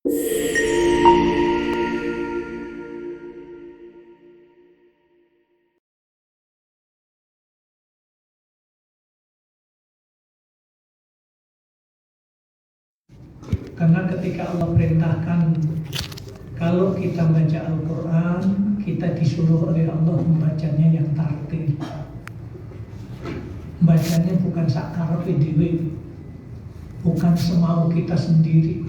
Karena ketika Allah perintahkan kalau kita baca Al-Quran, kita disuruh oleh Allah membacanya yang tartil. Bacanya bukan sakarepe dhewe, bukan semau kita sendiri,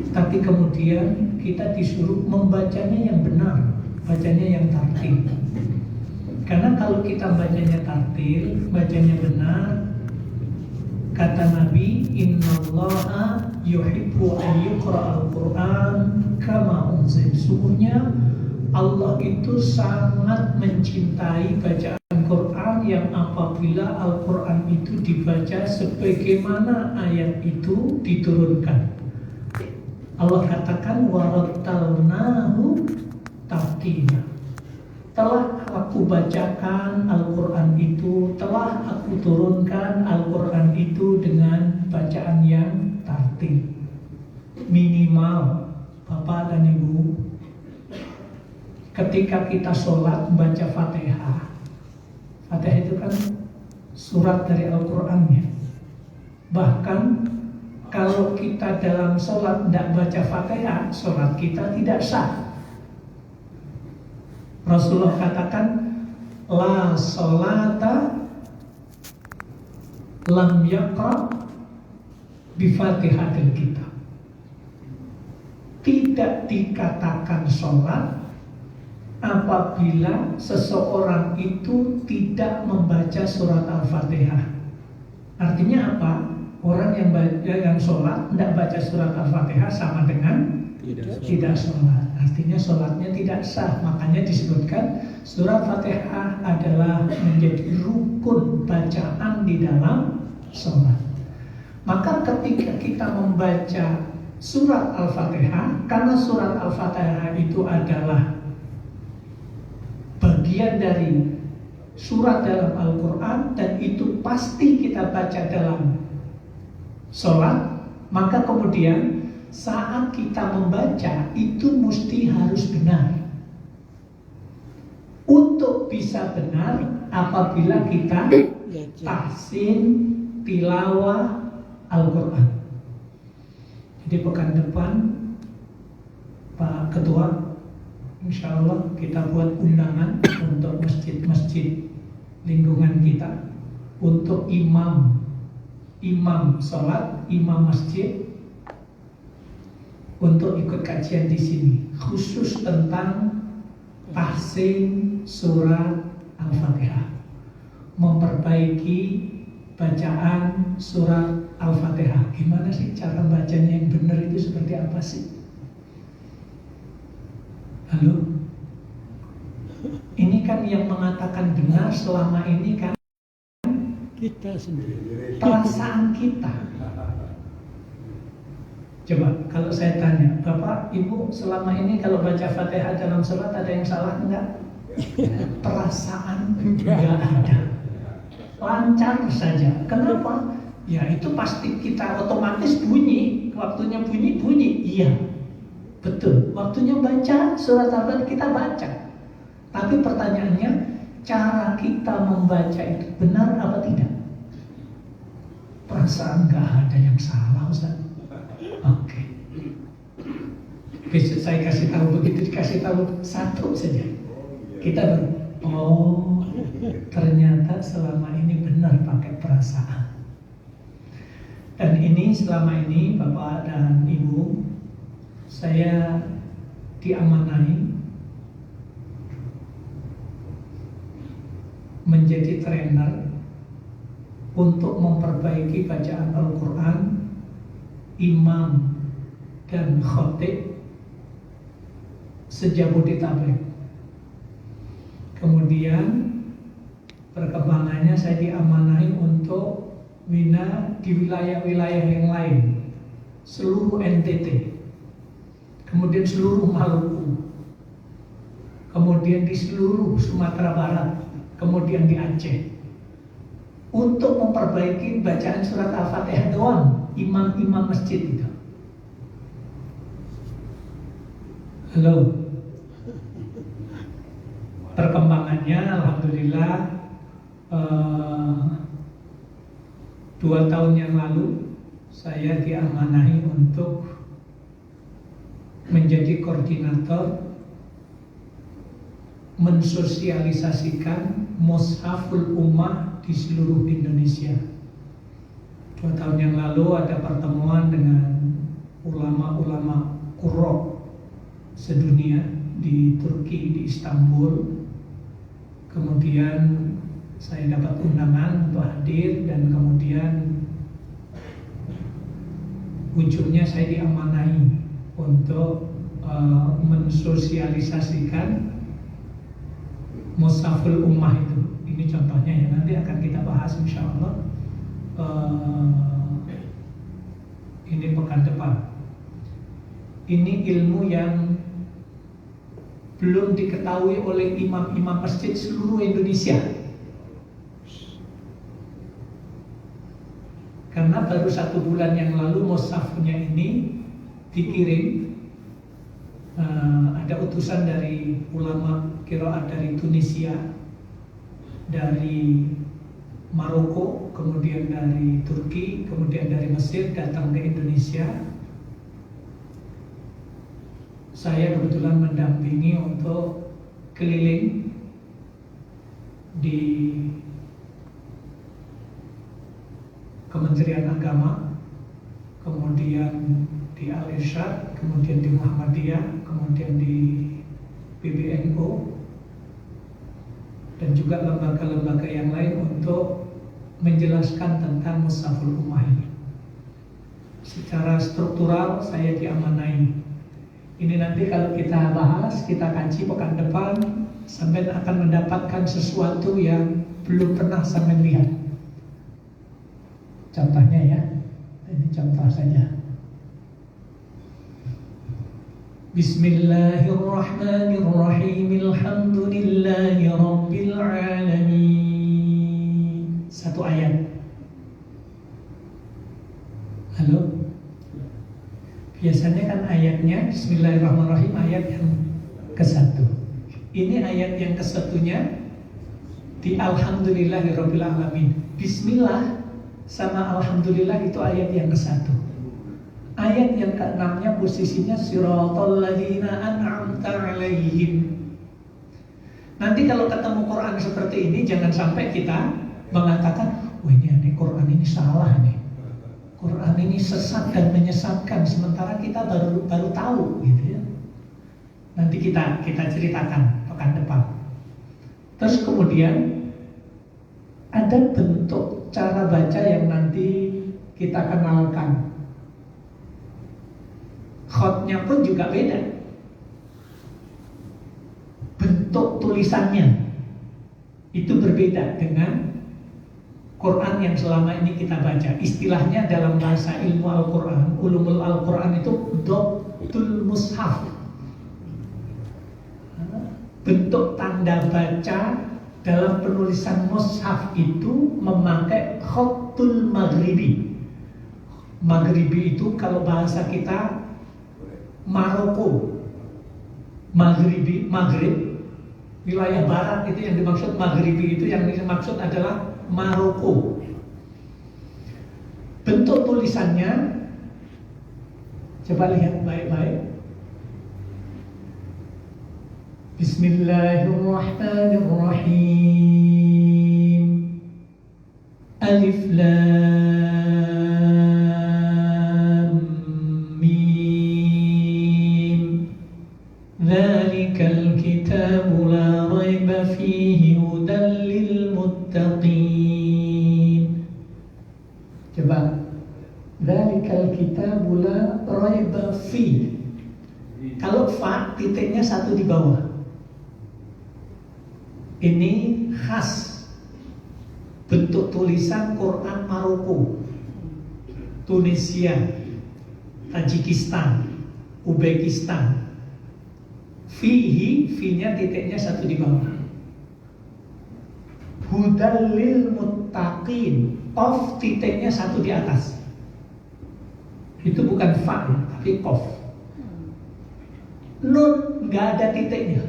tapi kemudian kita disuruh membacanya yang benar, bacanya yang tartil. Karena kalau kita bacanya tartil, bacanya benar, kata Nabi, innallaha yuhibbu an yuqra'al Qur'an kama unzil. Sungguhnya Allah itu sangat mencintai bacaan Quran yang apabila Al-Quran itu dibaca sebagaimana ayat itu diturunkan. Allah katakan warattalnahu tartila. Telah aku bacakan Al-Quran itu, telah aku turunkan Al-Quran itu dengan bacaan yang tartil. Minimal, Bapak dan Ibu, ketika kita sholat membaca Fatihah. Fatihah itu kan surat dari Al-Quran ya. Bahkan kalau kita dalam sholat tidak baca Fatihah, sholat kita tidak sah. Rasulullah katakan, la sholata lam yaqra bi Fatihatil kitab. Tidak dikatakan sholat apabila seseorang itu tidak membaca surat Al-Fatihah. Artinya apa? Orang yang sholat tidak baca surat Al-Fatihah sama dengan tidak sholat. Artinya sholatnya tidak sah. Makanya disebutkan surat Fatihah adalah menjadi rukun bacaan di dalam sholat. Maka ketika kita membaca surat Al-Fatihah, karena surat Al-Fatihah itu adalah bagian dari surat dalam Al-Quran dan itu pasti kita baca dalam sholat, maka kemudian saat kita membaca itu mesti harus benar. Untuk bisa benar apabila kita tahsin tilawah Al-Quran. Jadi pekan depan Pak Ketua, insya Allah kita buat undangan untuk masjid-masjid lingkungan kita, untuk imam sholat, imam masjid, untuk ikut kajian di sini khusus tentang tahsin surat Al-Fatihah, memperbaiki bacaan surat Al-Fatihah. Gimana sih cara bacanya yang benar itu, seperti apa sih? Halo? Ini kan yang mengatakan benar selama ini kan kita sendiri, perasaan kita. Coba kalau saya tanya, Bapak, Ibu selama ini kalau baca Fatihah dalam sholat ada yang salah enggak? Perasaan enggak ada, lancar saja. Kenapa? Ya itu pasti kita otomatis bunyi, waktunya bunyi. Iya, betul. Waktunya baca surat Al-Fatihah kita baca. Tapi pertanyaannya, cara kita membaca itu benar apa tidak? Perasaan enggak ada yang salah, Ustaz. Oke. Besok saya kasih tahu, begitu dikasih tahu satu saja, kita baru, oh ternyata selama ini benar pakai perasaan. Dan ini selama ini Bapak dan Ibu, saya diamanai menjadi trainer untuk memperbaiki bacaan Al-Quran imam dan khotib se-Jabodetabek. Kemudian perkembangannya saya diamanahi untuk bina di wilayah-wilayah yang lain, seluruh NTT, kemudian seluruh Maluku, kemudian di seluruh Sumatera Barat, kemudian di Aceh, untuk memperbaiki bacaan surat Al-Fatihah doang. imam-imam masjid itu. Halo. Perkembangannya alhamdulillah 2 tahun yang lalu saya diamanahi untuk menjadi koordinator mensosialisasikan Mushaful Ummah di seluruh Indonesia. 2 tahun yang lalu ada pertemuan dengan ulama-ulama Qurra sedunia di Turki, di Istanbul. Kemudian saya dapat undangan untuk hadir dan kemudian ujungnya saya diamanahi untuk mensosialisasikan Mushaful Ummah itu. Ini contohnya ya, nanti akan kita bahas insya Allah ini pekan depan. Ini ilmu yang belum diketahui oleh imam-imam masjid seluruh Indonesia. Karena baru 1 bulan yang lalu mushafnya ini dikirim. Ada utusan dari ulama qiraat dari Tunisia, dari Maroko, kemudian dari Turki, kemudian dari Mesir datang ke Indonesia. Saya kebetulan mendampingi untuk keliling di Kementerian Agama, kemudian di Al-Irsyad, kemudian di Muhammadiyah, kemudian di PBNU, dan juga lembaga-lembaga yang lain untuk menjelaskan tentang Mushaful Ummah ini. Secara struktural saya diamanai. Ini nanti kalau kita bahas, kita kaji pekan depan, sampai akan mendapatkan sesuatu yang belum pernah sampai lihat. Contohnya ya, ini contoh saja. Bismillahirrahmanirrahim. Alhamdulillahi rabbil alamin. 1 ayat. Halo. Biasanya kan ayatnya Bismillahirrahmanirrahim ayat yang ke-1. Ini ayat yang ke-1-nya di Alhamdulillahirabbil alamin. Bismillah sama Alhamdulillah itu ayat yang ke-1. Ayat yang ke-6-nya posisinya siratal ladzina an'amta 'alaihim. Nanti kalau ketemu Quran seperti ini jangan sampai kita mengatakan, "Wah, ini Quran ini salah nih. Quran ini sesat dan menyesatkan," sementara kita baru tahu gitu ya. Nanti kita ceritakan pekan depan. Terus kemudian ada bentuk cara baca yang nanti kita kenalkan. Khotnya pun juga beda. Bentuk tulisannya itu berbeda dengan Quran yang selama ini kita baca. Istilahnya dalam bahasa ilmu Al-Quran, ulumul Al-Quran itu dhabtul mushaf. Bentuk tanda baca dalam penulisan mushaf itu memakai khatul maghribi. Maghribi itu kalau bahasa kita Maroko. Maghribi, Maghrib, wilayah barat itu yang dimaksud Maghribi, itu yang dimaksud adalah Maroko. Bentuk tulisannya coba lihat baik-baik. Bismillahirrahmanirrahim. Alif Lam Mim. Dzalikal kitabu la raiba fihi hudan lil muttaqin. Coba. Dzalikal kitabu la raiba fihi. Kalau fa titiknya 1 di bawah. Ini khas bentuk tulisan Quran Maroko, Tunisia, Tajikistan, Uzbekistan. Fihi, fi-nya titiknya 1 di bawah. Hudal lil muttaqin, of titiknya 1 di atas. Itu bukan fa, tapi kof. Nun nggak ada titiknya.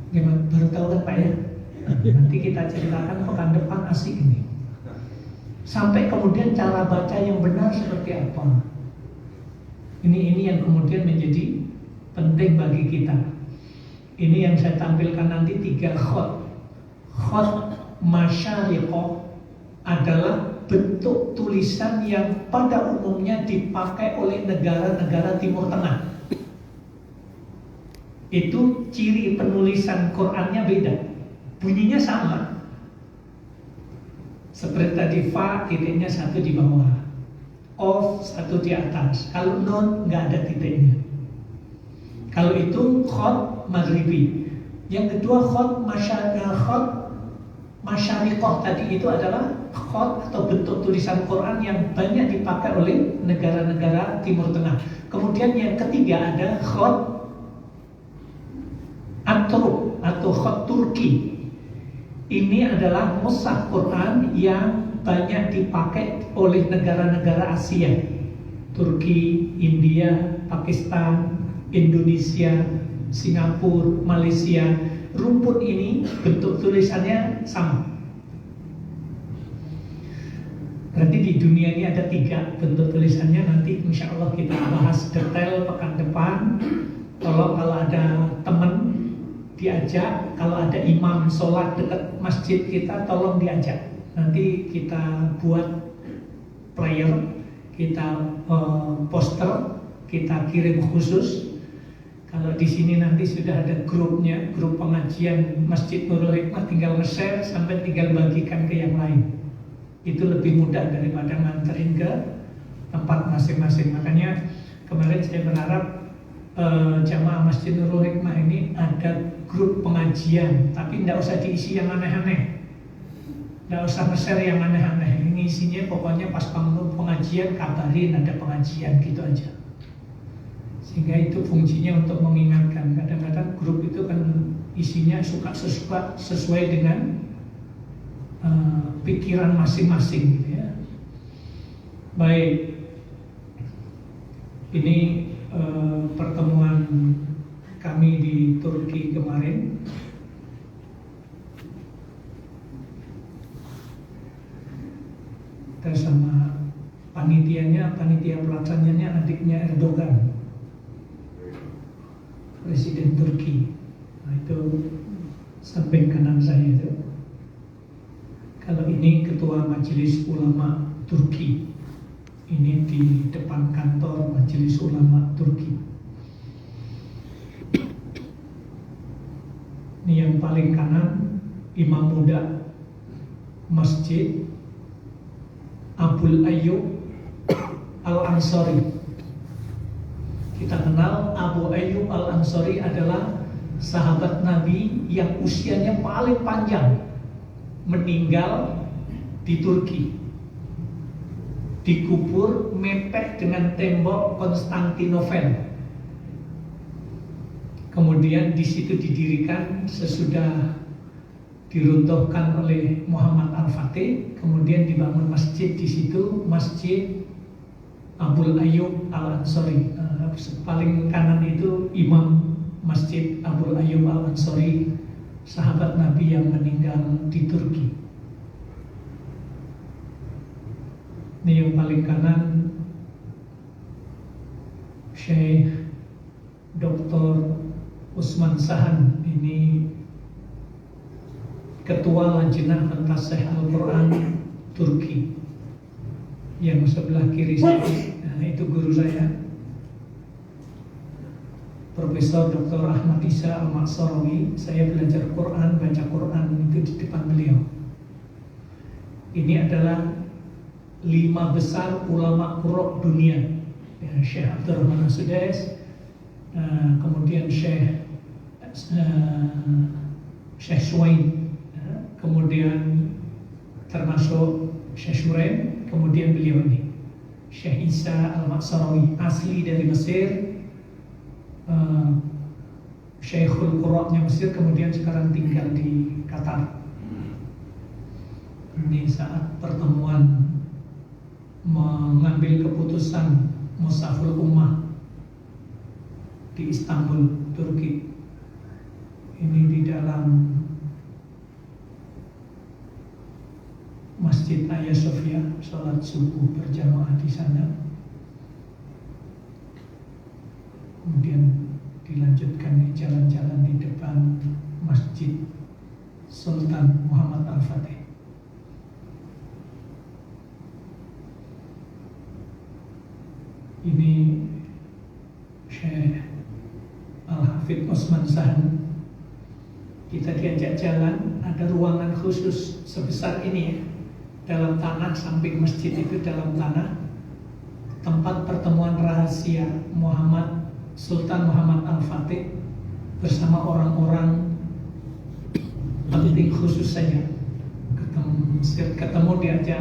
Gimana? Baru tahu kan Pak ya? Nanti kita ceritakan pekan depan, asik ini. Sampai kemudian cara baca yang benar seperti apa. Ini yang kemudian menjadi penting bagi kita. Ini yang saya tampilkan nanti 3 khot. Khot masyariqah adalah bentuk tulisan yang pada umumnya dipakai oleh negara-negara Timur Tengah. Itu ciri penulisan Qur'annya beda. Bunyinya sama. Seperti tadi fa, titiknya 1 di bawah, qaf 1 di atas. Kalau nun nggak ada titiknya. Kalau itu khot maghribi. Yang kedua khot masyariqah tadi itu adalah khot atau bentuk tulisan Quran yang banyak dipakai oleh negara-negara Timur Tengah. Kemudian yang ketiga ada khot At-Turk atau khot Turki. Ini adalah mushaf Quran yang banyak dipakai oleh negara-negara Asia, Turki, India, Pakistan, Indonesia, Singapura, Malaysia. Rumpun ini bentuk tulisannya sama. Berarti di dunia ini ada 3 bentuk tulisannya. Nanti insya Allah kita bahas detail pekan depan. Kalau ada teman diajak, kalau ada imam sholat dekat masjid kita, tolong diajak. Nanti kita buat player, kita poster, kita kirim khusus. Kalau di sini nanti sudah ada grupnya, grup pengajian Masjid Nurul Hikmah, tinggal nge-share sampai tinggal bagikan ke yang lain. Itu lebih mudah daripada nganterin ke tempat masing-masing. Makanya kemarin saya berharap jamaah Masjid Nurul Hikmah ini ada grup pengajian, tapi tidak usah diisi yang aneh-aneh, tidak usah nge-share yang aneh-aneh. Ini isinya pokoknya pas bangun pengajian kabarin ada pengajian, gitu aja. Sehingga itu fungsinya untuk mengingatkan. Kadang-kadang grup itu kan isinya suka sesuai dengan pikiran masing-masing, gitu ya. Baik, ini pertemuan kami di Turki kemarin. Kita sama panitia pelaksananya adiknya Erdogan, Presiden Turki. Nah, itu samping kanan saya itu. Kalau ini Ketua Majelis Ulama Turki. Ini di depan kantor Majelis Ulama Turki. Ini yang paling kanan Imam Muda Masjid Abul Ayyub Al-Ansari. Kita kenal Abu Ayyub Al-Ansari adalah sahabat Nabi yang usianya paling panjang, meninggal di Turki, dikubur mepet dengan tembok Konstantinopel. Kemudian di situ didirikan sesudah diruntuhkan oleh Muhammad Al-Fatih, kemudian dibangun masjid di situ, Masjid Abul Ayyub Al-Ansari. Paling kanan itu Imam Masjid Abul Ayyub Al-Ansari, sahabat Nabi yang meninggal di Turki. Ini yang paling kanan Syekh Dr. Usman Sahan, ini Ketua Lajnah Pentasih Al-Quran Turki. Yang sebelah kiri saya, nah itu guru saya, Profesor Dr. Ahmad Isa Al-Maksarawi. Saya belajar Quran, baca Quran itu di depan beliau. Ini adalah 5 besar ulama qurra dunia, ya, Syekh Abdurrahman As-Sudais, kemudian Syekh Suwaid, kemudian termasuk Syekh Shuraim, kemudian beliau ini Syekh Isa Al-Maksarawi, asli dari Mesir, Syekhul Qurra-nya Mesir, kemudian sekarang tinggal di Qatar. Ini saat pertemuan mengambil keputusan Mushaful Ummah di Istanbul, Turki. Ini di dalam Masjid Hagia Sophia, sholat subuh berjamaah di sana. Kemudian dilanjutkan jalan-jalan di depan Masjid Sultan Muhammad Al-Fatih. Ini Syekh Al-Hafidh Osman Sahan. Kita diajak jalan, ada ruangan khusus sebesar ini ya, dalam tanah, samping masjid itu dalam tanah, tempat pertemuan rahasia Sultan Muhammad Al-Fatih bersama orang-orang penting khusus saja. Ketemu diajak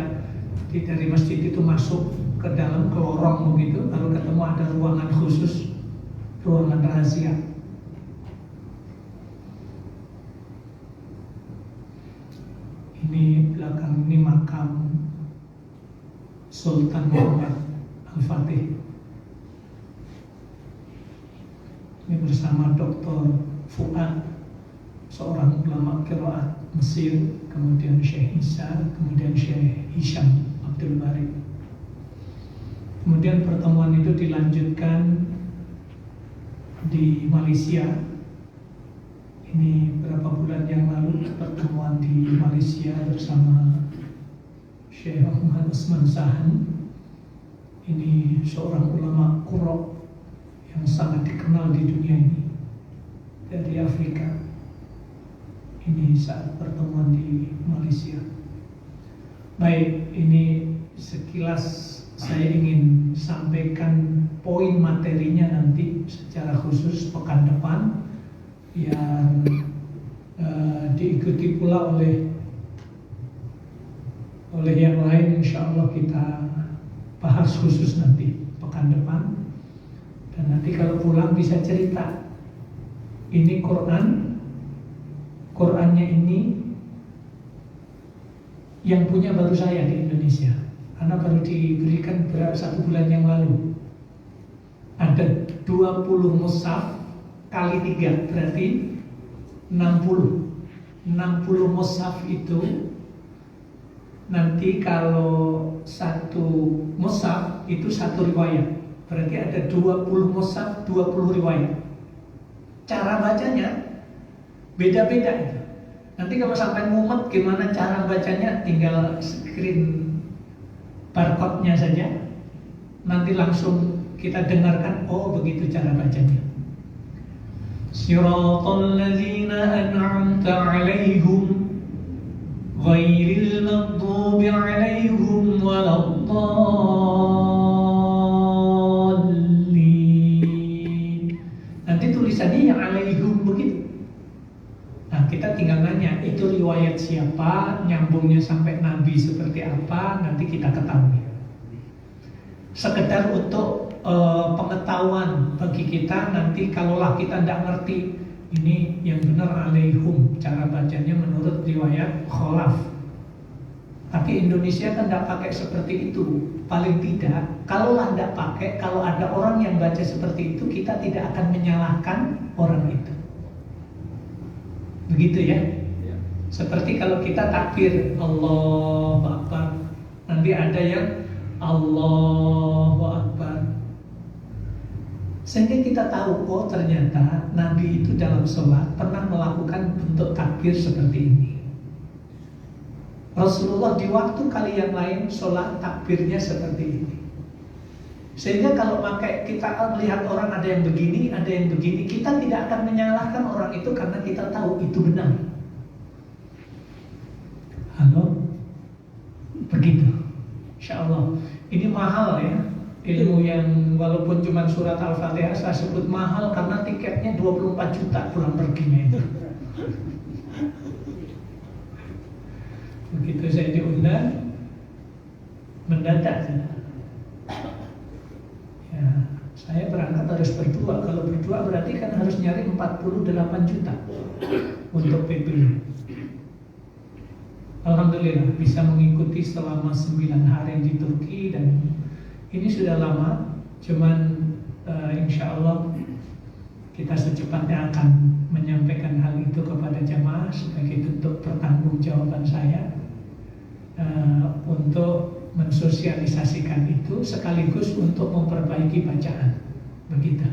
dari masjid itu masuk ke dalam, ke lorong begitu, lalu ketemu ada ruangan khusus, ruangan rahasia. Ini belakang ini makam Sultan Muhammad Al-Fatih. Ini bersama Dr. Fuad, seorang ulama qiraat Mesir, kemudian Syekh Isa, kemudian Syekh Hisham Abdul Bari. Kemudian pertemuan itu dilanjutkan di Malaysia. Ini beberapa bulan yang lalu pertemuan di Malaysia bersama Syekh Muhammad Osman Sahan. Ini seorang ulama Qurra yang sangat dikenal di dunia ini, dari Afrika. Ini saat pertemuan di Malaysia. Baik, ini sekilas saya ingin sampaikan poin materinya nanti secara khusus pekan depan, yang diikuti pula oleh yang lain. Insya Allah kita bahas khusus nanti pekan depan. Dan nanti kalau pulang bisa cerita. Ini Qurannya ini yang punya baru saya di Indonesia, karena baru diberikan satu bulan yang lalu. Ada 20 mushaf kali 3 berarti 60 mushaf itu. Nanti kalau satu mushaf itu satu riwayat, berarti ada 20 mushaf 20 riwayat. Cara bacanya beda-beda itu. Nanti kalau sampai mumet gimana cara bacanya, tinggal screen barcode-nya saja. Nanti langsung kita dengarkan, oh begitu cara bacanya. Siratal ladzina an'amta 'alaihim ghairil maghdubi 'alaihim waladdallin. Nanti tulisannya yang 'alaihim begitu. Nah, kita tinggal nanya, itu riwayat siapa, nyambungnya sampai Nabi seperti apa, nanti kita ketahui. Sekedar untuk pengetahuan bagi kita, nanti kalaulah kita tidak ngerti ini yang benar alaihum, cara bacanya menurut riwayat kholaf. Tapi Indonesia kan tidak pakai seperti itu. Paling tidak, kalaulah tidak pakai, kalau ada orang yang baca seperti itu, kita tidak akan menyalahkan orang itu. Begitu ya? Seperti kalau kita takbir Allahu Akbar, nanti ada yang Allahu Akbar, sehingga kita tahu, oh ternyata Nabi itu dalam sholat pernah melakukan bentuk takbir seperti ini. Rasulullah di waktu kali yang lain sholat takbirnya seperti ini. Sehingga kalau kita melihat orang ada yang begini, ada yang begini, kita tidak akan menyalahkan orang itu karena kita tahu itu benar. Halo? Begitu. Insya Allah. Ini mahal ya. Ilmu yang walaupun cuma surat Al-Fatihah saya sebut mahal karena tiketnya 24 juta pulang perginya itu. Begitu saya diundang, mendadak. Ya, saya berangkat harus berdua. Kalau berdua berarti kan harus nyari 48 juta untuk PP. Alhamdulillah alhamdulillah bisa mengikuti selama 9 hari di Turki, dan ini sudah lama, cuman insya Allah kita secepatnya akan menyampaikan hal itu kepada jamaah sebagai bentuk pertanggungjawaban saya untuk mensosialisasikan itu sekaligus untuk memperbaiki bacaan. Begitu.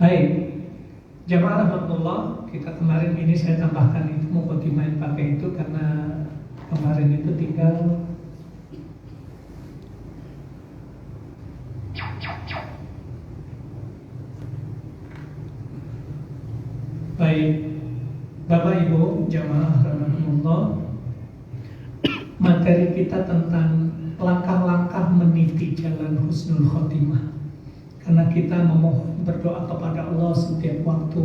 Baik, jamaah rahmatullah, kita kemarin ini saya tambahkan itu mukadimah pakai itu karena kemarin itu tinggal baik, Bapak Ibu jamaah rahmatullah, materi kita tentang langkah-langkah meniti jalan husnul khotimah. Karena kita memohon berdoa kepada Allah setiap waktu,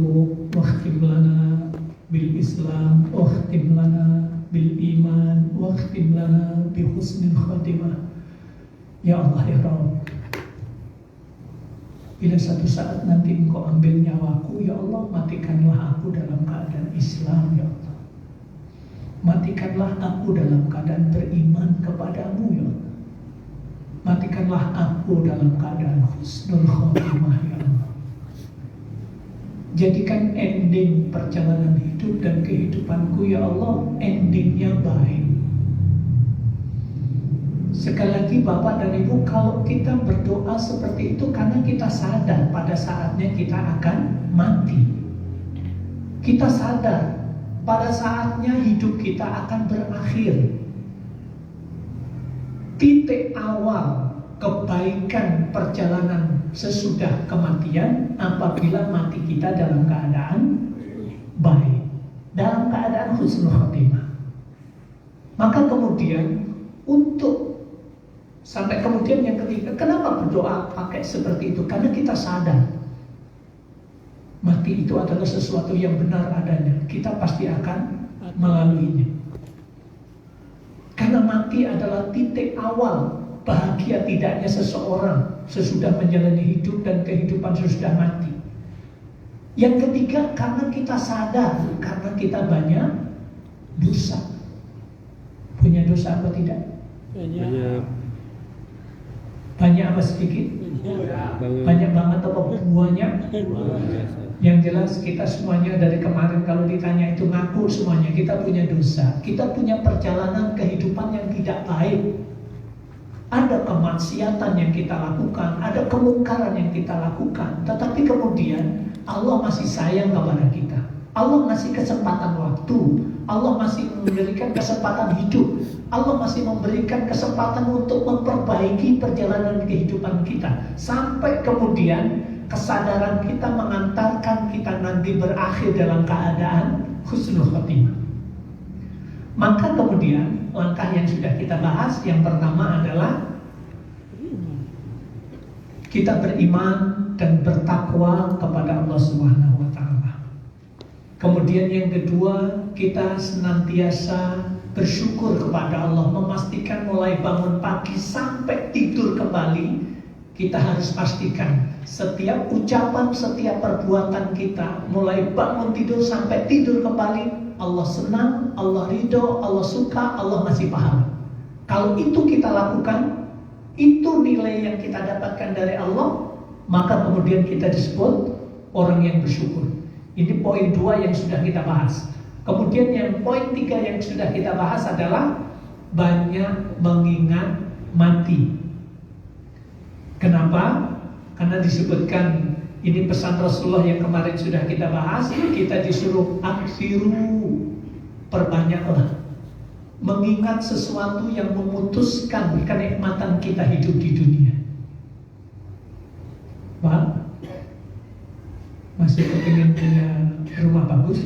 wakhtim lana bil Islam, wakhtim lana bil iman, wakhtim lana bi husnul khotimah. Ya Allah ya Rabb, bila satu saat nanti Engkau ambil nyawaku, ya Allah, matikanlah aku dalam keadaan Islam, ya Allah. Matikanlah aku dalam keadaan beriman kepadamu, ya Allah. Matikanlah aku dalam keadaan husnul khotimah, ya Allah. Jadikan ending perjalanan hidup dan kehidupanku, ya Allah, endingnya baik. Sekali lagi Bapak dan Ibu, kalau kita berdoa seperti itu karena kita sadar pada saatnya kita akan mati. Kita sadar pada saatnya hidup kita akan berakhir. Titik awal kebaikan perjalanan sesudah kematian apabila mati kita dalam keadaan baik, dalam keadaan husnul khotimah. Maka kemudian untuk sampai kemudian yang ketiga, kenapa berdoa pakai seperti itu? Karena kita sadar mati itu adalah sesuatu yang benar adanya. Kita pasti akan melaluinya. Karena mati adalah titik awal bahagia tidaknya seseorang sesudah menjalani hidup dan kehidupan sesudah mati. Yang ketiga, karena kita sadar, karena kita banyak dosa. Punya dosa apa tidak? Banyak. Banyak apa sedikit? Banyak banget apa banyak? Yang jelas kita semuanya dari kemarin kalau ditanya itu ngaku semuanya kita punya dosa. Kita punya perjalanan kehidupan yang tidak baik. Ada kemaksiatan yang kita lakukan, ada kemungkaran yang kita lakukan. Tetapi kemudian Allah masih sayang kepada kita. Allah masih kesempatan waktu. Allah masih memberikan kesempatan hidup. Allah masih memberikan kesempatan untuk memperbaiki perjalanan kehidupan kita. Sampai kemudian kesadaran kita mengantarkan kita nanti berakhir dalam keadaan husnul khotimah. Maka kemudian langkah yang sudah kita bahas, yang pertama adalah kita beriman dan bertakwa kepada Allah Subhanahu wa taala. Kemudian yang kedua, kita senantiasa bersyukur kepada Allah, memastikan mulai bangun pagi sampai tidur kembali, kita harus pastikan setiap ucapan, setiap perbuatan kita, mulai bangun tidur sampai tidur kembali, Allah senang, Allah ridho, Allah suka, Allah ngasih pahala. Kalau itu kita lakukan, itu nilai yang kita dapatkan dari Allah, maka kemudian kita disebut orang yang bersyukur. Ini poin 2 yang sudah kita bahas. Kemudian yang poin 3 yang sudah kita bahas adalah banyak mengingat mati. Kenapa? Karena disebutkan, ini pesan Rasulullah yang kemarin sudah kita bahas, kita disuruh aksiru, perbanyaklah mengingat sesuatu yang memutuskan kenikmatan kita hidup di dunia. Pak, masih kepingin punya rumah bagus?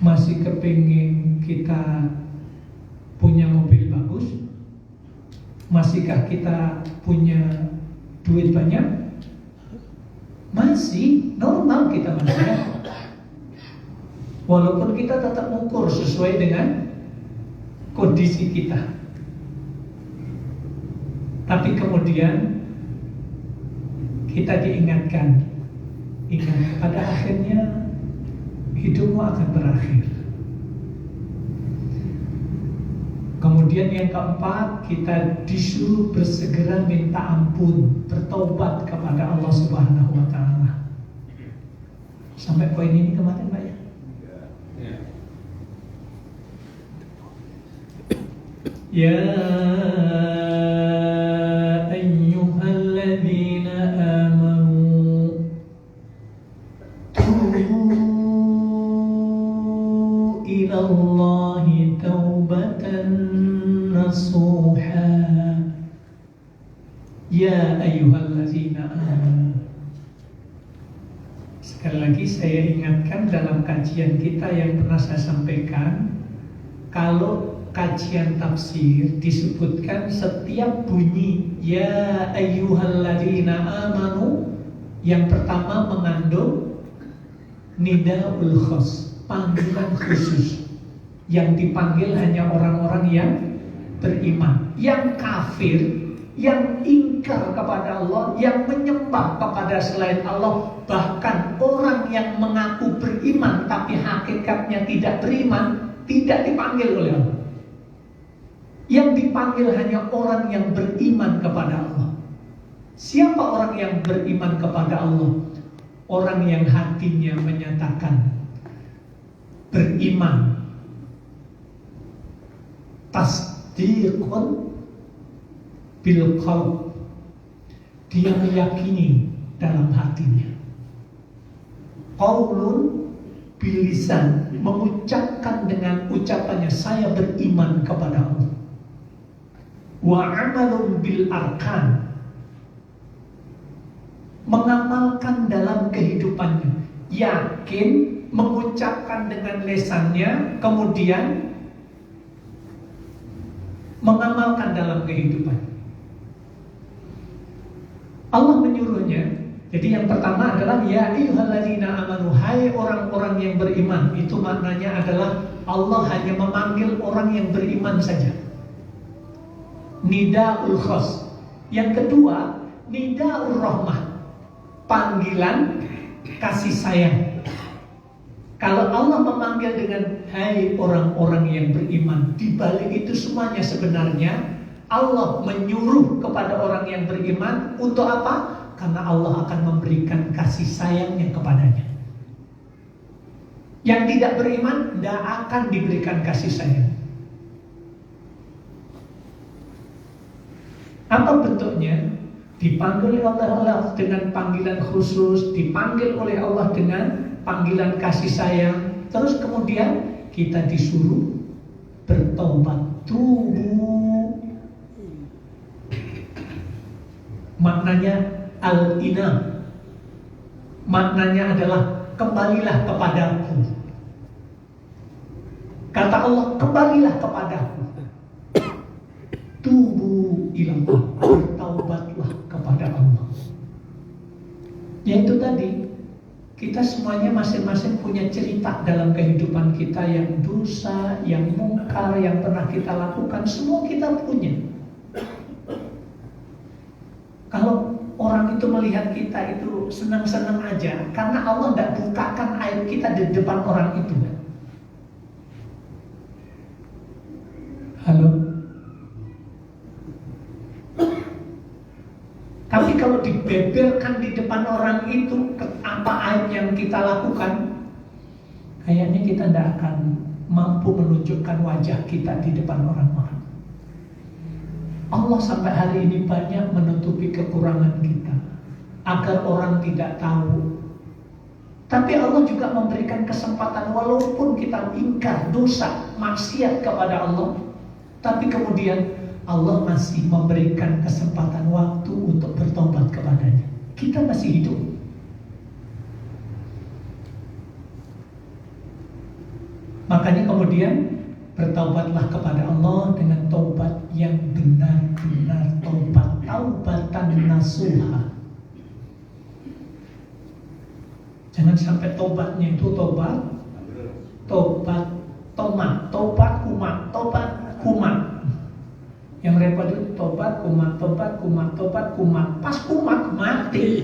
Masih kepingin kita punya mobil bagus? Masihkah kita punya duit banyak? Masih, normal kita manusia. Walaupun kita tetap mengukur sesuai dengan kondisi kita. Tapi kemudian kita diingatkan, ingat pada akhirnya hidupmu akan berakhir. Kemudian yang keempat, kita disuruh bersegera minta ampun, bertobat kepada Allah Subhanahu wa taala. Sampai poin ini kemarin, Pak ya? Ya ayyuhalladzina amanu tubu ilallahi taubatan nasuha. Ya ayyuhalladzina amanu. Sekali lagi saya ingatkan dalam kajian kita yang pernah saya sampaikan, kalau kajian tafsir disebutkan setiap bunyi ya ayyuhalladzina amanu, yang pertama mengandung nidaul khas, panggilan khusus. Yang dipanggil hanya orang-orang yang beriman. Yang kafir, yang ingkar kepada Allah, yang menyembah kepada selain Allah, bahkan orang yang mengaku beriman tapi hakikatnya tidak beriman, tidak dipanggil oleh Allah. Yang dipanggil hanya orang yang beriman kepada Allah. Siapa orang yang beriman kepada Allah? Orang yang hatinya menyatakan beriman, tasdiqun bil qalb, dia meyakini dalam hatinya. Qaulun bil lisan, mengucapkan dengan ucapannya saya beriman kepada Allah. Wa amalun bil arkan, mengamalkan dalam kehidupannya, yakin, mengucapkan dengan lisannya, kemudian mengamalkan dalam kehidupan. Allah menyuruhnya. Jadi yang pertama adalah ya ayyuhalladzina amanu, hai orang-orang yang beriman. Itu maknanya adalah Allah hanya memanggil orang yang beriman saja. Nidaul khas. Yang kedua, nidaul rahmah, panggilan kasih sayang. Kalau Allah memanggil dengan hai orang-orang yang beriman, di balik itu semuanya sebenarnya Allah menyuruh kepada orang yang beriman untuk apa? Karena Allah akan memberikan kasih sayangnya kepadanya. Yang tidak beriman tidak akan diberikan kasih sayang. Apa bentuknya? Dipanggil oleh Allah dengan panggilan khusus, dipanggil oleh Allah dengan panggilan kasih sayang. Terus kemudian kita disuruh bertobat. Tubu, maknanya al-inam, maknanya adalah kembalilah kepadaku. Kata Allah, kembalilah kepadaku. Tubu ilallah, bertaubatlah kepada Allah. Yaitu tadi, kita semuanya masing-masing punya cerita dalam kehidupan kita, yang dosa, yang mungkar, yang pernah kita lakukan, semua kita punya. Kalau orang itu melihat kita itu senang-senang aja, karena Allah tidak bukakan aib kita di depan orang itu. Halo? Tapi kalau dibeberkan di depan orang itu apa aib yang kita lakukan, kayaknya kita tidak akan mampu menunjukkan wajah kita di depan orang-orang. Allah sampai hari ini banyak menutupi kekurangan kita agar orang tidak tahu. Tapi Allah juga memberikan kesempatan, walaupun kita ingkar, dosa, maksiat kepada Allah, tapi kemudian Allah masih memberikan kesempatan waktu untuk bertobat kepadanya. Kita masih hidup. Makanya kemudian bertaubatlah kepada Allah dengan taubat yang benar-benar taubat, taubatan nasuha. Jangan sampai taubatnya itu tobat tomat, tobat kumat. Yang repot itu tobat kumat. Pas kumat mati.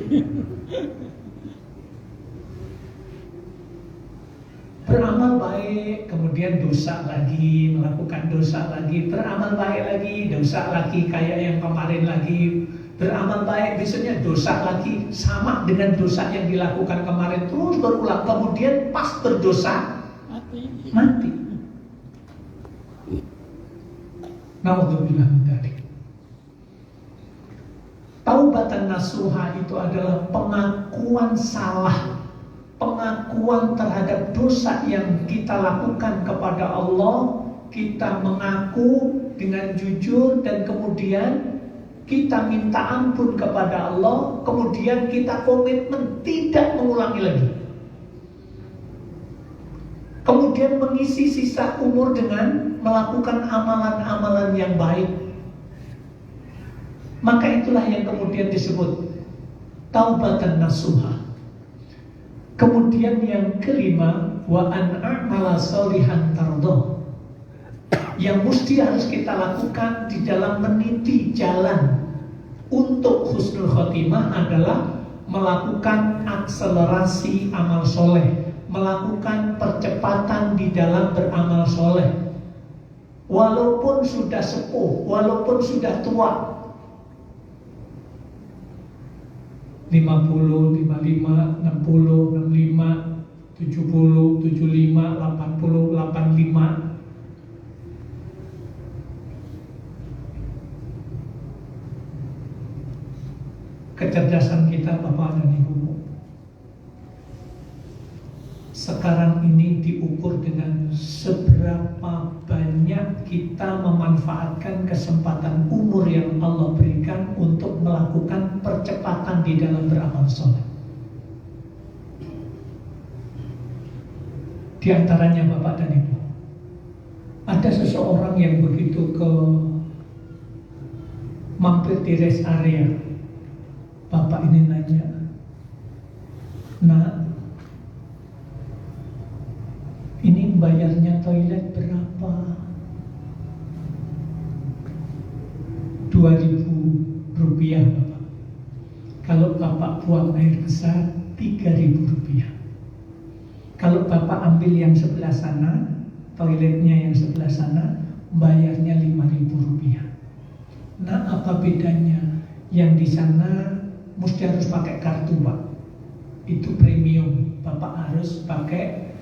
Beramal baik baik, kemudian dosa lagi, melakukan dosa lagi, beramal baik lagi, dosa lagi, kayak yang kemarin lagi, beramal baik, besoknya dosa lagi, sama dengan dosa yang dilakukan kemarin, terus berulang, kemudian pas berdosa, mati. Naudzubillah min dzalik. Taubatan nasuha itu adalah pengakuan salah, pengakuan terhadap dosa yang kita lakukan kepada Allah. Kita mengaku dengan jujur dan kemudian kita minta ampun kepada Allah, kemudian kita komitmen tidak mengulangi lagi. Kemudian mengisi sisa umur dengan melakukan amalan-amalan yang baik. Maka itulah yang kemudian disebut taubatan nasuha. Kemudian yang kelima, wa an a'mala sholihan tardoh. Yang mesti harus kita lakukan di dalam meniti jalan untuk husnul khotimah adalah melakukan akselerasi amal soleh, melakukan percepatan di dalam beramal soleh. Walaupun sudah sepuh, walaupun sudah tua, 50, 55, 60, 65, 70, 75, 80, 85. Kecerdasan kita Bapak dan Ibu sekarang ini diukur dengan seberapa banyak kita memanfaatkan kesempatan umur yang Allah berikan untuk melakukan percepatan di dalam beramal soleh. Di antaranya Bapak dan Ibu, ada seseorang yang begitu mampir di rest area. Bapak ini nanya, "Nak, ini bayarnya toilet berapa?" 2.000 rupiah Bapak. Kalau Bapak buang air besar 3.000 rupiah. Kalau Bapak ambil yang sebelah sana, toiletnya yang sebelah sana, bayarnya 5.000 rupiah. Nah, apa bedanya? Yang di sana mesti harus pakai kartu Pak. Itu premium. Bapak harus pakai,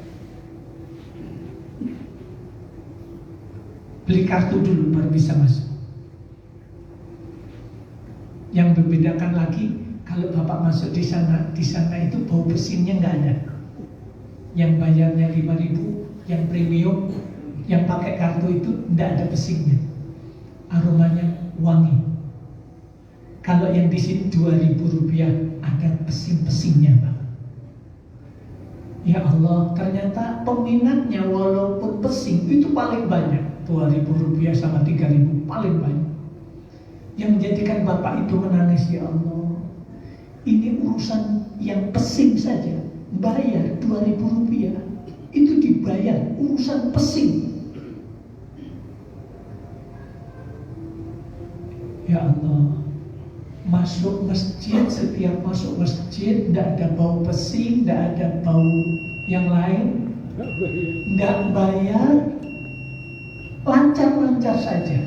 beli kartu dulu baru bisa masuk. Yang membedakan lagi, kalau Bapak masuk di sana itu bau bersinnya nggak ada. Yang bayarnya 5.000, yang premium, yang pakai kartu itu nggak ada bersinnya. Aromanya wangi. Kalau yang di sini 2.000 rupiah ada pesing-pesingnya Pak. Ya Allah, ternyata peminatnya walaupun pesing itu paling banyak. 2.000 rupiah sama 3.000 paling banyak. Yang menjadikan Bapak itu menangis, ya Allah, ini urusan yang pesing saja bayar 2.000 rupiah, itu dibayar urusan pesing. Ya Allah, masuk masjid, setiap masuk masjid tidak ada bau pesing, tidak ada bau yang lain, tidak bayar, lancar-lancar saja.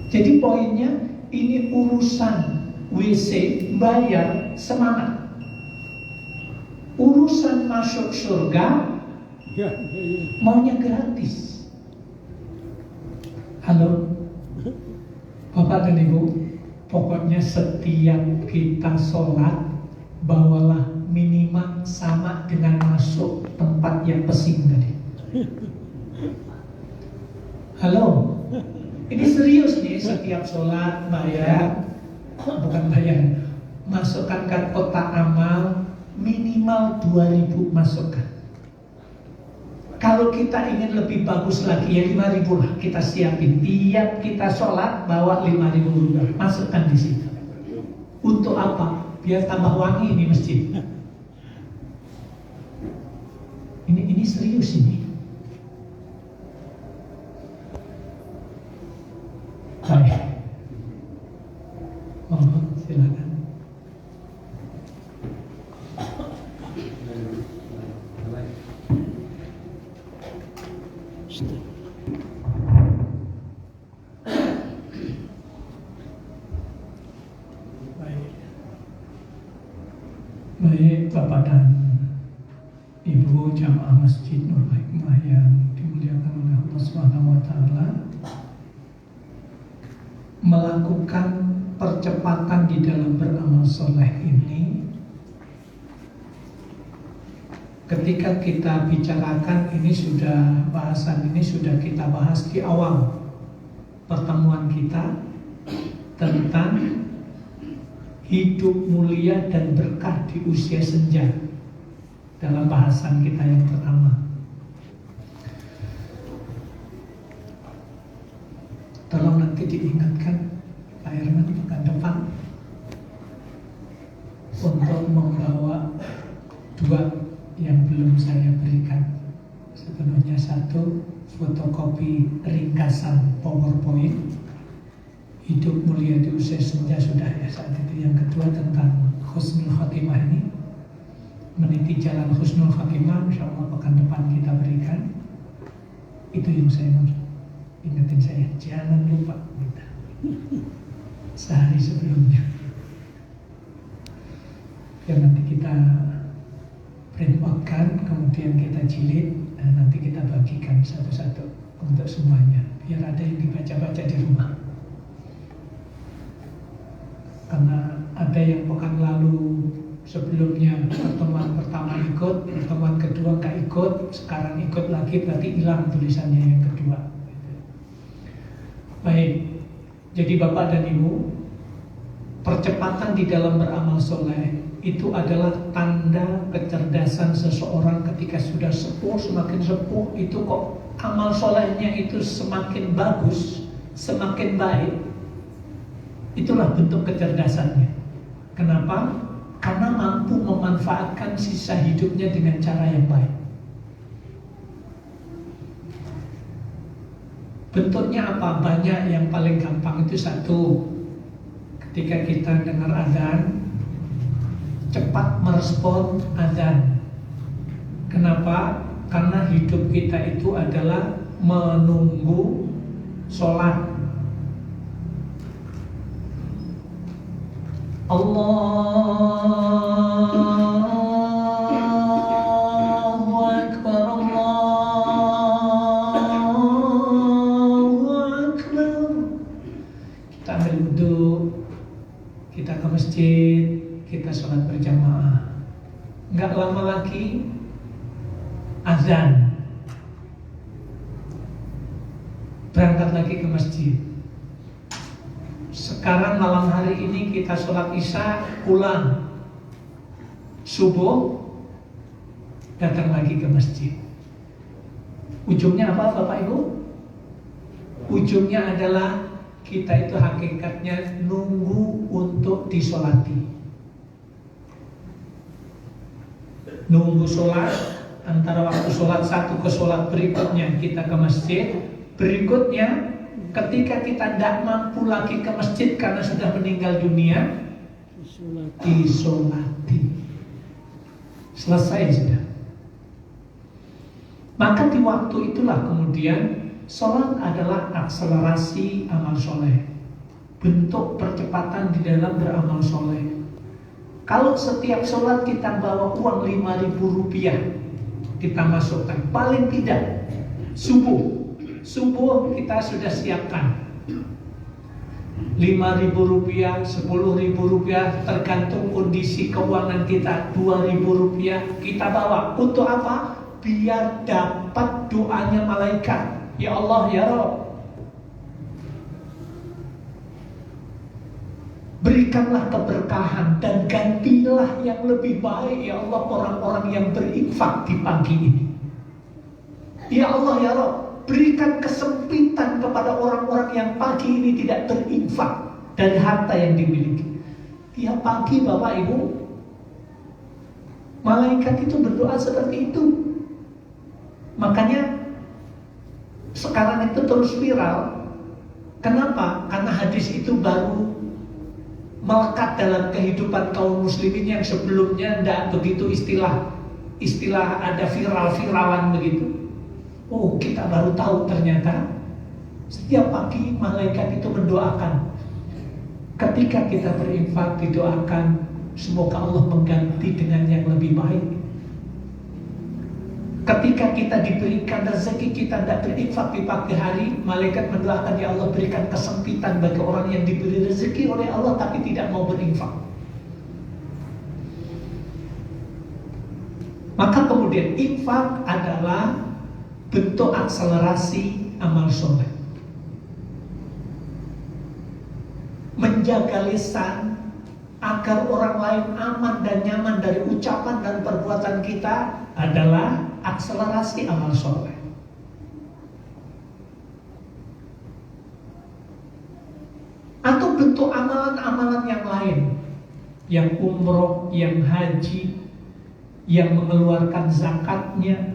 Jadi poinnya, ini urusan WC bayar semangat, urusan masuk surga maunya gratis. Halo Bapak dan Ibu, pokoknya setiap kita sholat, bawalah minimal sama dengan masuk tempat yang pesing tadi. Halo, ini serius nih, setiap sholat bayar, bukan bayar, masukkan ke kotak amal minimal 2.000 masukkan. Kalau kita ingin lebih bagus lagi ya 5.000 lah kita siapin. Tiap kita sholat bawa 5.000 rupiah, masukkan di situ. Untuk apa? Biar tambah wangi ini masjid. Ini serius ini. Baik. Mohon silakan. Baik Bapak dan Ibu jamaah Masjid Nur Hikmah yang dimuliakan oleh Allah Subhanahu wa taala, melakukan percepatan di dalam beramal soleh ini, ketika kita bicarakan ini bahasan ini sudah kita bahas di awal pertemuan kita tentang hidup mulia dan berkah di usia senja dalam bahasan kita yang pertama. Tolong nanti diingatkan Pak Herman pekan depan untuk membawa 2 yang belum saya berikan. Sepenuhnya 1 fotokopi ringkasan PowerPoint hidup mulia di usia senja sudah ya saat itu. Yang kedua tentang husnul khotimah ini, meniti jalan husnul khotimah, insya Allah pekan depan kita berikan. Itu yang saya mau ingetin saya, jangan lupa minta sehari sebelumnya. Yang nanti kita print out kan, kemudian kita jilid, dan nanti kita bagikan satu-satu untuk semuanya, biar ada yang dibaca-baca di rumah. Karena ada yang pekan lalu sebelumnya pertemuan pertama ikut, pertemuan kedua nggak ikut, sekarang ikut lagi, berarti hilang tulisannya yang kedua. Baik, jadi Bapak dan Ibu, percepatan di dalam beramal soleh itu adalah tanda kecerdasan seseorang ketika sudah sepuh. Semakin sepuh itu kok amal solehnya itu semakin bagus, semakin baik. Itulah bentuk kecerdasannya. Kenapa? Karena mampu memanfaatkan sisa hidupnya dengan cara yang baik. Bentuknya apa? Banyak. Yang paling gampang itu 1, ketika kita dengar azan, cepat merespon azan. Kenapa? Karena hidup kita itu adalah menunggu sholat. Allahu Akbar, Allahu Akbar. Kita ambil wudhu, kita ke masjid, kita sholat berjamaah. Nggak lama lagi azan, berangkat lagi ke masjid. Sekarang malam hari ini kita sholat isya, pulang, subuh, datang lagi ke masjid. Ujungnya apa Bapak Ibu? Ujungnya adalah kita itu hakikatnya nunggu untuk disolati. Nunggu sholat, antara waktu sholat 1 ke sholat berikutnya kita ke masjid. Berikutnya ketika kita tidak mampu lagi ke masjid karena sudah meninggal dunia, disolati. Selesai sudah. Maka di waktu itulah kemudian sholat adalah akselerasi amal soleh, bentuk percepatan di dalam beramal soleh. Kalau setiap sholat kita bawa uang 5.000 rupiah, kita masukkan, paling tidak Subuh kita sudah siapkan 5.000 rupiah, 10.000 rupiah, tergantung kondisi keuangan kita, 2.000 rupiah kita bawa. Untuk apa? Biar dapat doanya malaikat. Ya Allah, ya Rabb, berikanlah keberkahan dan gantilah yang lebih baik, ya Allah, orang-orang yang berinfak di pagi ini. Ya Allah, ya Rabb, berikan kesempitan kepada orang-orang yang pagi ini tidak berinfak dari harta yang dimiliki. Tiap pagi Bapak Ibu, malaikat itu berdoa seperti itu. Makanya sekarang itu terus viral. Kenapa? Karena hadis itu baru melekat dalam kehidupan kaum muslimin yang sebelumnya tidak begitu istilah ada viral-viralan begitu. Oh, kita baru tahu ternyata setiap pagi malaikat itu mendoakan. Ketika kita berinfak didoakan, semoga Allah mengganti dengan yang lebih baik. Ketika kita diberikan rezeki, kita tidak berinfak di pagi hari, malaikat mendoakan, ya Allah berikan kesempitan bagi orang yang diberi rezeki oleh Allah tapi tidak mau berinfak. Maka kemudian infak adalah bentuk akselerasi amal soleh. Menjaga lisan agar orang lain aman dan nyaman dari ucapan dan perbuatan kita adalah akselerasi amal soleh. Atau bentuk amalan-amalan yang lain, yang umroh, yang haji, yang mengeluarkan zakatnya.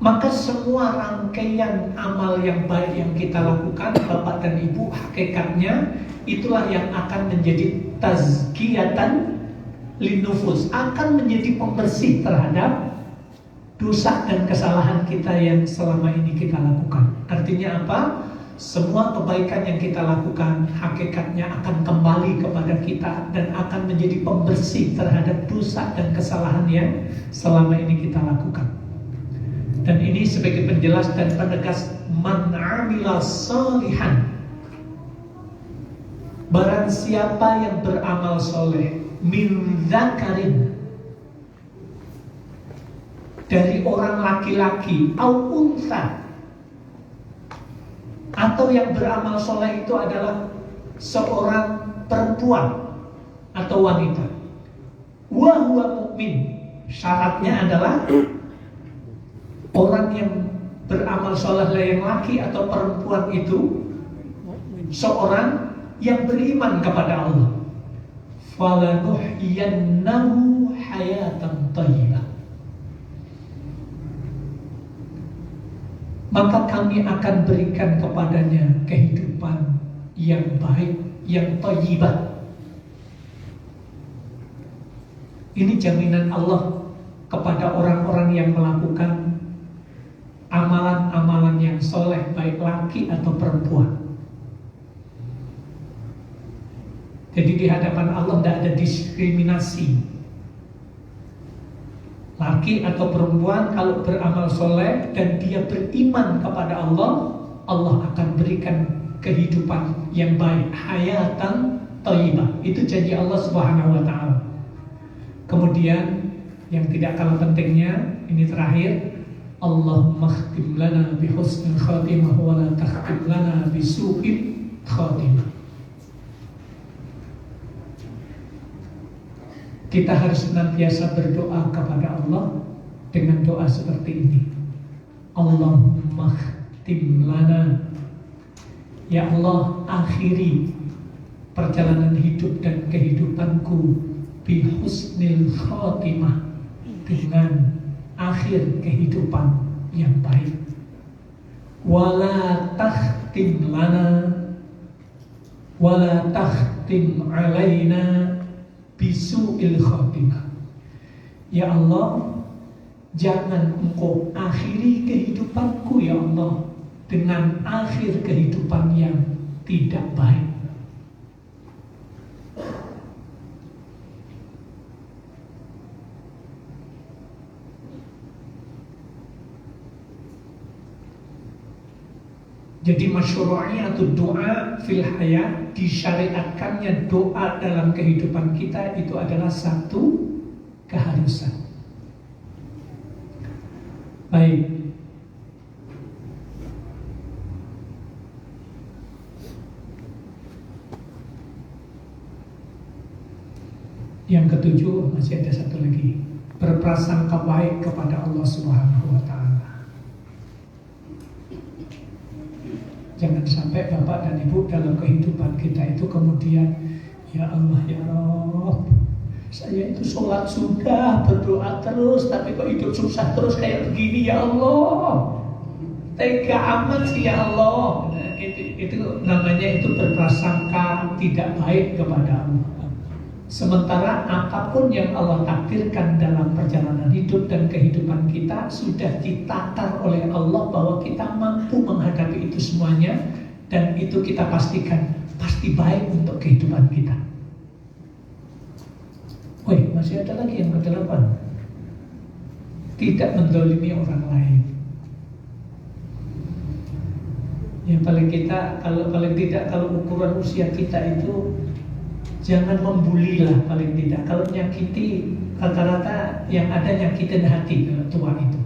Maka semua rangkaian amal yang baik yang kita lakukan, Bapak dan Ibu, hakikatnya itulah yang akan menjadi tazkiyatan linnufus, akan menjadi pembersih terhadap dosa dan kesalahan kita yang selama ini kita lakukan. Artinya apa? Semua kebaikan yang kita lakukan hakikatnya akan kembali kepada kita dan akan menjadi pembersih terhadap dosa dan kesalahan yang selama ini kita lakukan. Dan ini sebagai penjelas dan penegas, man amila salihan, barang siapa yang beramal soleh, min dzakarin, dari orang laki-laki, au unsa, atau yang beramal soleh itu adalah seorang perempuan atau wanita, wa huwa mukmin, syaratnya adalah orang yang beramal soleh yang laki atau perempuan itu seorang yang beriman kepada Allah. Falanuhyiyannahu hayatan thayyibah, maka kami akan berikan kepadanya kehidupan yang baik, yang thayyibah. Ini jaminan Allah kepada orang-orang yang melakukan amalan-amalan yang soleh, baik laki atau perempuan. Jadi di hadapan Allah tidak ada diskriminasi. Laki atau perempuan kalau beramal soleh dan dia beriman kepada Allah, Allah akan berikan kehidupan yang baik, hayatan thayyibah. Itu janji Allah Subhanahu wa ta'ala. Kemudian yang tidak kalah pentingnya, ini terakhir, Allahumma khtim lana bi husnil khatimah wa la takhtim lana bi su'il khatimah. Kita harus senantiasa berdoa kepada Allah dengan doa seperti ini. Allahumma khtim lana, ya Allah akhiri perjalanan hidup dan kehidupanku bi husnil khatimah, dengan akhir kehidupan yang baik. Wala takhtim lana, wala takhtim alaina bisu'il khatimah. Ya Allah, jangan Engkau akhiri kehidupanku ya Allah dengan akhir kehidupan yang tidak baik. Jadi masyru'iyatud doa fil hayat, disyariatkannya doa dalam kehidupan kita itu adalah satu keharusan. Baik. Yang ketujuh, masih ada satu lagi, berprasangka baik kepada Allah Subhanahu wa ta'ala. Jangan sampai Bapak dan Ibu dalam kehidupan kita itu kemudian, ya Allah ya Rabb, saya itu sholat sudah, berdoa terus, tapi kok hidup susah terus kayak begini ya Allah, tega amat sih ya Allah. Nah, itu namanya itu berprasangka tidak baik kepada Allah. Sementara apapun yang Allah takdirkan dalam perjalanan hidup dan kehidupan kita sudah ditatar oleh Allah bahwa kita mampu menghadapi itu semuanya, dan itu kita pastikan pasti baik untuk kehidupan kita. Masih ada lagi yang ke-8. Tidak menzalimi orang lain. Yang paling kalau ukuran usia kita itu jangan membuli lah paling tidak. Kalau nyakiti, rata-rata yang ada nyakitin hati kalau tua itu.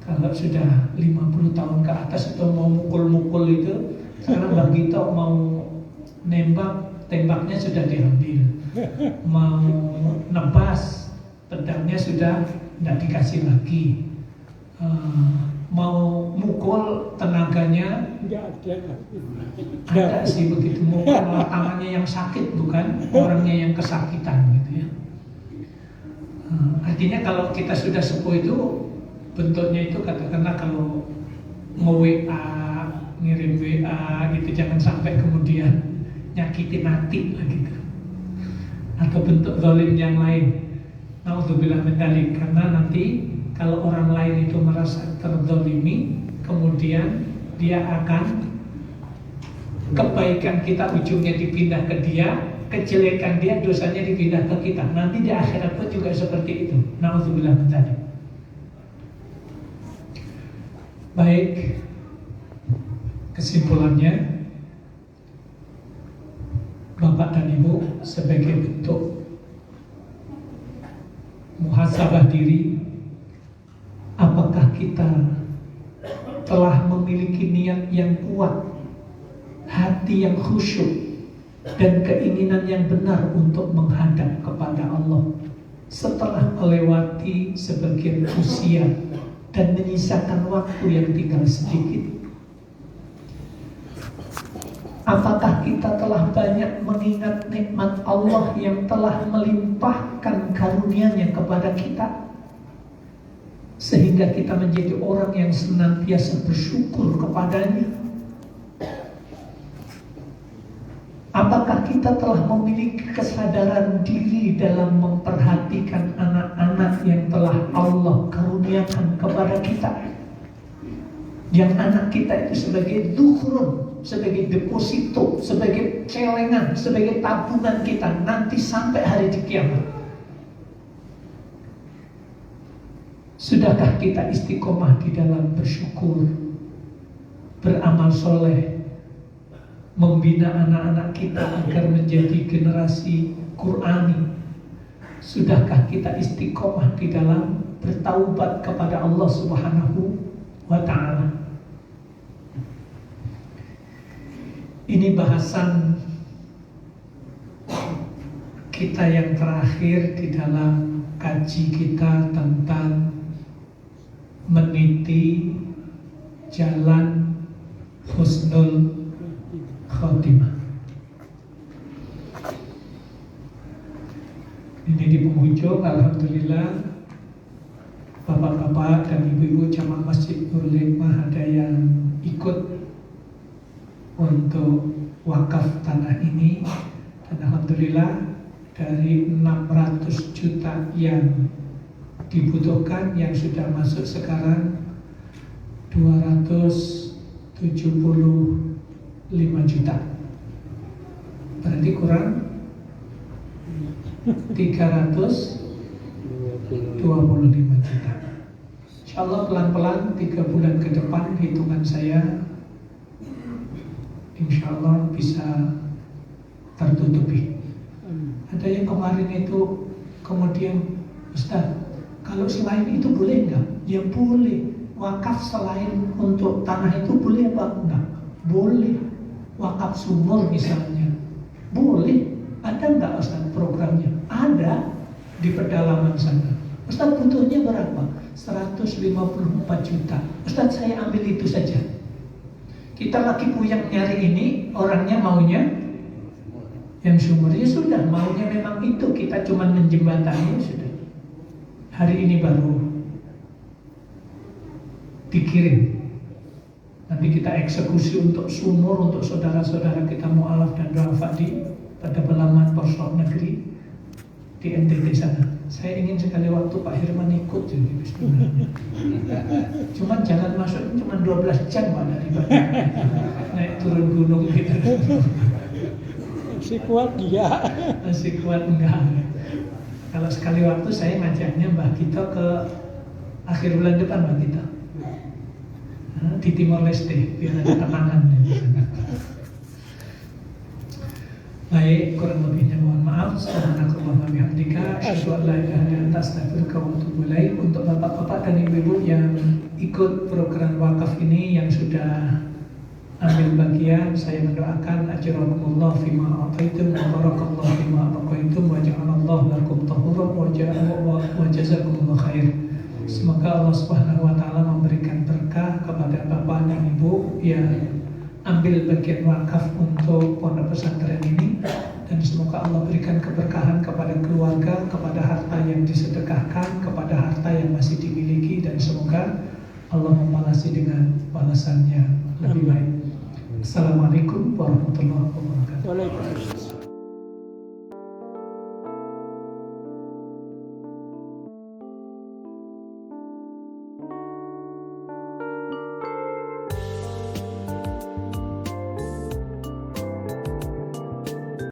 Kalau sudah 50 tahun ke atas itu mau mukul-mukul itu, sekarang Mbak Gito mau nembak, tembaknya sudah diambil. Mau nebas, pedangnya sudah tidak dikasih lagi. Mau mukul, tenaganya ada sih begitu. Mukul tangannya yang sakit, bukan orangnya yang kesakitan gitu ya. Artinya kalau kita sudah sepuh itu bentuknya itu katakanlah kalau mau WA, ngirim WA gitu, jangan sampai kemudian nyakitin hati gitu. Atau bentuk zalim yang lain. Naudzubillah min dzalik, karena nanti kalau orang lain itu merasa terzalimi, kemudian dia akan kebaikan kita ujungnya dipindah ke dia, kejelekan dia dosanya dipindah ke kita. Nanti di akhirat pun juga seperti itu. Naudzubillah min dzalik. Baik, kesimpulannya, Bapak dan Ibu, sebagai bentuk muhasabah diri, apakah kita telah memiliki niat yang kuat, hati yang khusyuk, dan keinginan yang benar untuk menghadap kepada Allah setelah melewati sebagian usia dan menyisakan waktu yang tinggal sedikit? Apakah kita telah banyak mengingat nikmat Allah yang telah melimpahkan karunia-Nya kepada kita, sehingga kita menjadi orang yang senantiasa bersyukur kepadanya? Apakah kita telah memiliki kesadaran diri dalam memperhatikan anak-anak yang telah Allah karuniakan kepada kita? Yang anak kita itu sebagai dukhrun, sebagai deposito, sebagai celengan, sebagai tabungan kita nanti sampai hari di kiamat. Sudahkah kita istiqomah di dalam bersyukur, beramal soleh, membina anak-anak kita agar menjadi generasi Qur'ani? Sudahkah kita istiqomah di dalam bertaubat kepada Allah Subhanahu wa ta'ala? Ini bahasan kita yang terakhir di dalam kaji kita tentang meniti jalan husnul khotimah. Ini di penghujung, alhamdulillah, bapak-bapak dan ibu-ibu jamaah Masjid Nurul Hikmah ada yang ikut untuk wakaf tanah ini, dan alhamdulillah dari 600 juta yang dibutuhkan, yang sudah masuk sekarang 275 juta. Berarti kurang 325 juta. Insyaallah pelan-pelan 3 bulan ke depan hitungan saya insyaallah bisa tertutupi. Ada yang kemarin itu kemudian, Ustaz, kalau selain itu boleh enggak? Ya boleh. Wakaf selain untuk tanah itu boleh apa enggak? Boleh. Wakaf sumur misalnya, boleh. Ada enggak Ustaz programnya? Ada di pedalaman sana. Ustaz butuhnya berapa? 154 juta. Ustaz saya ambil itu saja. Kita lagi puyeng nyari ini, orangnya maunya yang sumur. Ya sudah, maunya memang itu, kita cuma menjembatani, sudah. Hari ini baru dikirim. Nanti kita eksekusi untuk sumur, untuk saudara-saudara kita mu'alaf dan du'afa pada Belaman Porsok Negeri di NTT sana. Saya ingin sekali waktu Pak Hirman ikut jadi bismillah. Cuman jalan masuk cuma 12 jam Pak dari Bandung. Naik turun gunung gitu. Masih kuat dia. Masih kuat enggak? Kalau sekali waktu saya ngajaknya Mbah Gito ke akhir bulan depan, Mbah Gito. Di Timor Leste, biar ada tenangan. Baik, kurang lebihnya mohon maaf. Subhanakallahumma wa bihamdika asyhadu an la ilaha illa anta astaghfiruka wa atubu ilaik. Untuk bapak-bapak dan ibu-ibu yang ikut program wakaf ini, yang sudah ambil bagian, saya mendoakan ajrakumullah fima ataitum wa barakallahu fima abqaitum wa ja'alallahu lakum tahuran wa jazakumullah khair. Semoga Allah Subhanahu wa taala memberikan berkah kepada bapak dan ibu yang ambil bagian wakaf untuk pondok pesantren ini, dan semoga Allah berikan keberkahan kepada keluarga, kepada harta yang disedekahkan, kepada harta yang masih dimiliki, dan semoga Allah membalasi dengan balasannya lebih baik. Assalamualaikum warahmatullahi wabarakatuh. Waalaikumsalam.